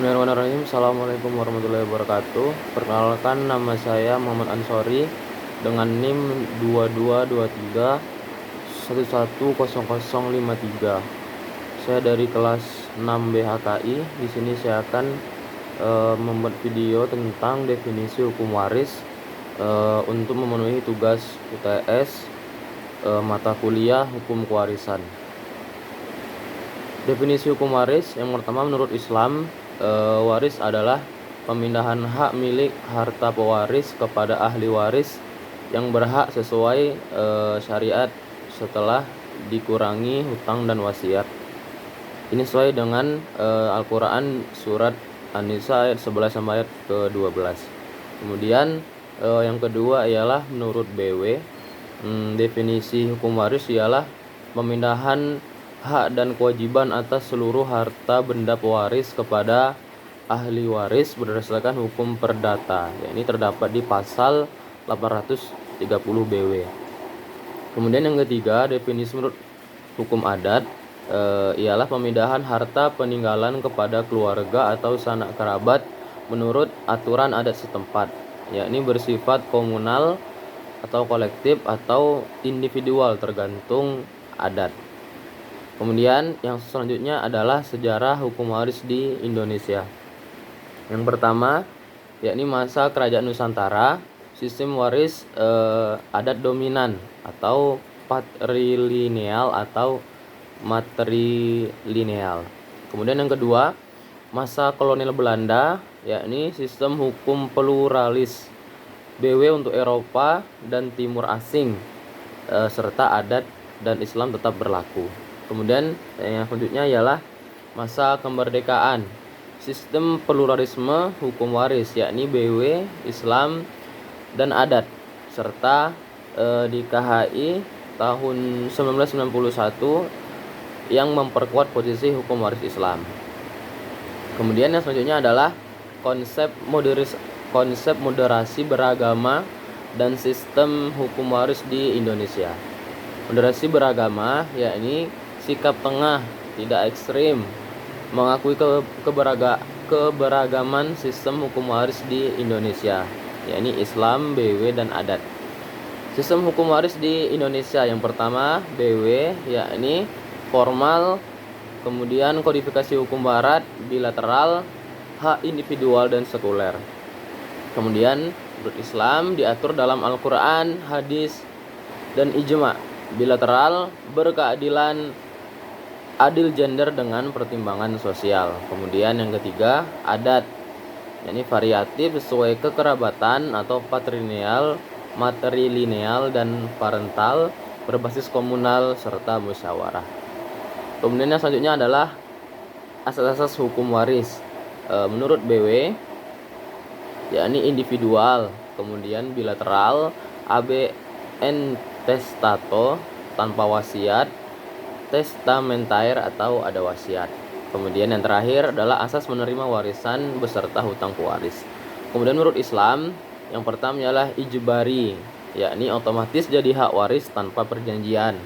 Bismillahirrahmanirrahim. Assalamualaikum warahmatullahi wabarakatuh. Perkenalkan, nama saya Muhammad Ansori dengan NIM 2223110053. Saya dari kelas 6 BHKI. Di sini saya akan membuat video tentang definisi hukum waris untuk memenuhi tugas UTS mata kuliah hukum kewarisan. Definisi hukum waris yang pertama, menurut Islam, waris adalah pemindahan hak milik harta pewaris kepada ahli waris yang berhak sesuai syariat setelah dikurangi hutang dan wasiat. Ini sesuai dengan Al-Quran surat An-Nisa ayat 11 sampai ayat ke-12. Kemudian yang kedua ialah menurut BW, definisi hukum waris ialah pemindahan hak dan kewajiban atas seluruh harta benda pewaris kepada ahli waris berdasarkan hukum perdata. Ya, ini terdapat di pasal 830 BW. Kemudian yang ketiga, definisi menurut hukum adat ialah pemindahan harta peninggalan kepada keluarga atau sanak kerabat menurut aturan adat setempat. Ya, ini bersifat komunal atau kolektif atau individual tergantung adat. Kemudian yang selanjutnya adalah sejarah hukum waris di Indonesia. Yang pertama, yakni masa Kerajaan Nusantara, sistem waris adat dominan atau patrilineal atau matrilineal. Kemudian yang kedua, masa kolonial Belanda, yakni sistem hukum pluralis BW untuk Eropa dan Timur Asing, serta adat dan Islam tetap berlaku. Kemudian yang selanjutnya ialah masa kemerdekaan, sistem pluralisme hukum waris, yakni BW, Islam, dan adat, serta di KHI tahun 1991 yang memperkuat posisi hukum waris Islam. Kemudian yang selanjutnya adalah konsep moderasi beragama dan sistem hukum waris di Indonesia. Moderasi beragama yakni sikap tengah, tidak ekstrim, mengakui keberagaman sistem hukum waris di Indonesia, yakni Islam, BW, dan adat. Sistem hukum waris di Indonesia yang pertama BW, yakni formal, kemudian kodifikasi hukum barat, bilateral, hak individual, dan sekuler. Kemudian menurut Islam diatur dalam Al-Quran, hadis, dan ijma. Bilateral, berkeadilan, adil gender dengan pertimbangan sosial. Kemudian yang ketiga, adat, yakni variatif sesuai kekerabatan atau patrilineal, matrilineal, dan parental, berbasis komunal serta musyawarah. Kemudian yang selanjutnya adalah asas-asas hukum waris. Menurut BW, yakni individual, kemudian bilateral, AB intestato tanpa wasiat, testamentaire atau ada wasiat. Kemudian yang terakhir adalah asas menerima warisan beserta hutang pewaris. Kemudian menurut Islam, yang pertama ialah ijbari, yakni otomatis jadi hak waris tanpa perjanjian.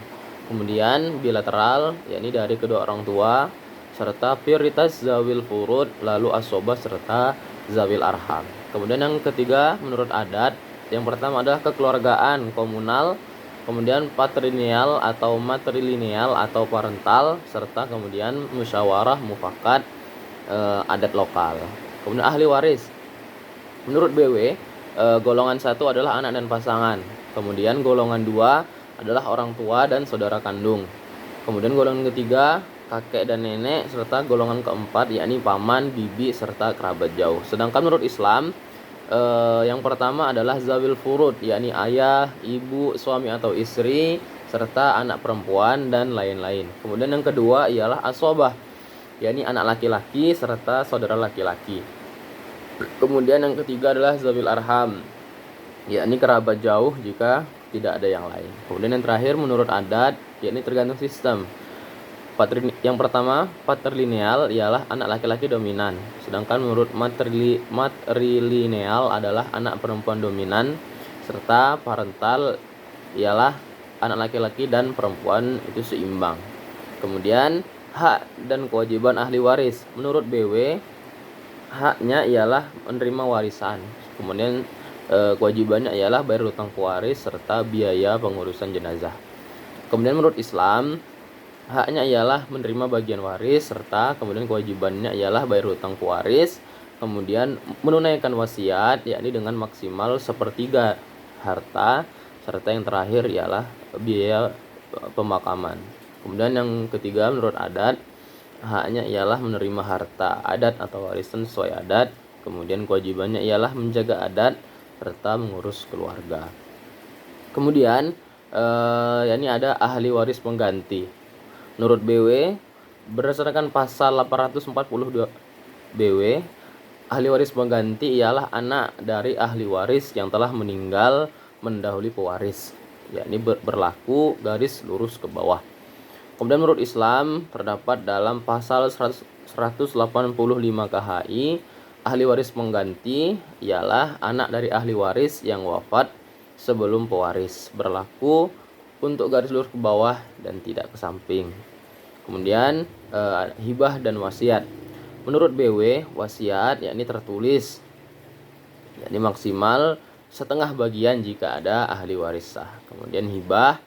Kemudian bilateral, yakni dari kedua orang tua, serta prioritas zawil furud, lalu asobah serta zawil arham. Kemudian yang ketiga menurut adat, yang pertama adalah kekeluargaan komunal, kemudian patrilineal atau matrilineal atau parental, serta kemudian musyawarah mufakat adat lokal. Kemudian ahli waris. Menurut BW, golongan 1 adalah anak dan pasangan. Kemudian golongan 2 adalah orang tua dan saudara kandung. Kemudian golongan ketiga kakek dan nenek, serta golongan keempat yakni paman, bibi, serta kerabat jauh. Sedangkan menurut Islam, yang pertama adalah zawil furud, yakni ayah, ibu, suami atau istri, serta anak perempuan dan lain-lain. Kemudian yang kedua ialah asobah, yakni anak laki-laki serta saudara laki-laki. Kemudian yang ketiga adalah zawil arham, yakni kerabat jauh jika tidak ada yang lain. Kemudian yang terakhir menurut adat, yakni tergantung sistem. Yang pertama, patrilineal ialah anak laki-laki dominan, sedangkan menurut matrilineal adalah anak perempuan dominan, serta parental ialah anak laki-laki dan perempuan itu seimbang. Kemudian hak dan kewajiban ahli waris. Menurut BW, haknya ialah menerima warisan. Kemudian kewajibannya ialah bayar hutang pewaris serta biaya pengurusan jenazah. Kemudian menurut Islam, haknya ialah menerima bagian waris serta kemudian kewajibannya ialah bayar hutang pewaris, kemudian menunaikan wasiat yakni dengan maksimal sepertiga harta, serta yang terakhir ialah biaya pemakaman. Kemudian yang ketiga menurut adat, haknya ialah menerima harta adat atau warisan sesuai adat, kemudian kewajibannya ialah menjaga adat serta mengurus keluarga. Kemudian ini ada ahli waris pengganti. Menurut BW, berdasarkan pasal 842 BW, ahli waris pengganti ialah anak dari ahli waris yang telah meninggal mendahului pewaris, yakni berlaku garis lurus ke bawah. Kemudian menurut Islam, terdapat dalam pasal 185 KHI, ahli waris pengganti ialah anak dari ahli waris yang wafat sebelum pewaris, berlaku untuk garis lurus ke bawah dan tidak ke samping. Kemudian hibah dan wasiat. Menurut BW, wasiat yakni tertulis, yakni maksimal setengah bagian jika ada ahli waris sah. Kemudian hibah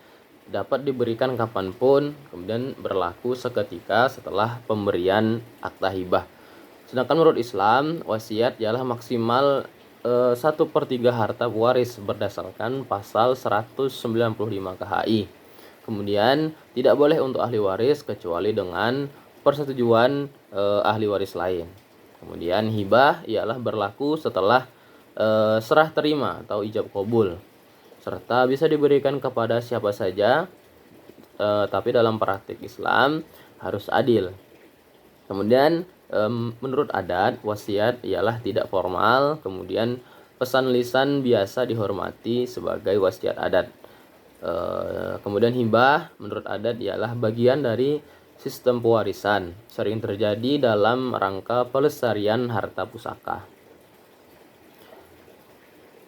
dapat diberikan kapanpun, kemudian berlaku seketika setelah pemberian akta hibah. Sedangkan menurut Islam, wasiat ialah maksimal 1/3 harta pewaris berdasarkan pasal 195 KHI. Kemudian tidak boleh untuk ahli waris kecuali dengan persetujuan ahli waris lain. Kemudian hibah ialah berlaku setelah serah terima atau ijab qabul, serta bisa diberikan kepada siapa saja, tapi dalam praktik Islam harus adil. Kemudian menurut adat, wasiat ialah tidak formal, kemudian pesan lisan biasa dihormati sebagai wasiat adat. Kemudian hibah menurut adat ialah bagian dari sistem pewarisan, sering terjadi dalam rangka pelestarian harta pusaka.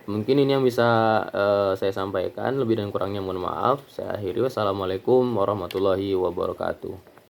Mungkin ini yang bisa saya sampaikan. Lebih dan kurangnya mohon maaf. Saya akhiri. Wassalamualaikum warahmatullahi wabarakatuh.